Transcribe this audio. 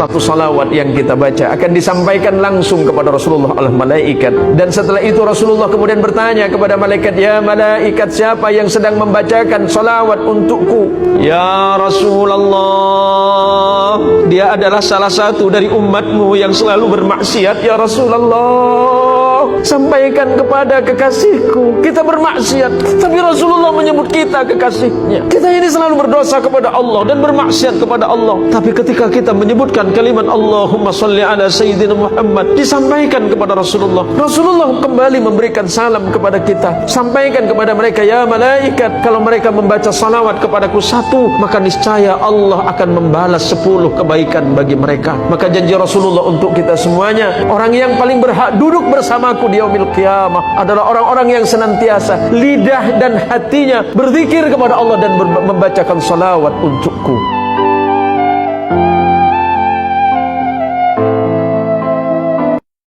satu salawat yang kita baca akan disampaikan langsung kepada Rasulullah oleh malaikat. Dan setelah itu Rasulullah kemudian bertanya kepada malaikat, ya malaikat, siapa yang sedang membacakan salawat untukku? Ya Rasulullah, dia adalah salah satu dari umatmu yang selalu bermaksiat. Ya Rasulullah, sampaikan kepada kekasihku, kita bermaksiat, tapi Rasulullah menyebut kita kekasihnya. Kita ini selalu berdosa kepada Allah dan bermaksiat kepada Allah, tapi ketika kita menyebutkan kalimat Allahumma salli ala Sayyidina Muhammad, disampaikan kepada Rasulullah. Rasulullah kembali memberikan salam kepada kita. Sampaikan kepada mereka, ya malaikat, kalau mereka membaca salawat kepadaku satu, maka niscaya Allah akan membalas 10 kebaikan bagi mereka. Maka janji Rasulullah untuk kita semuanya, orang yang paling berhak duduk bersamaku di yaumil qiyamah adalah orang-orang yang senantiasa lidah dan hatinya berzikir kepada Allah dan membacakan salawat untukku.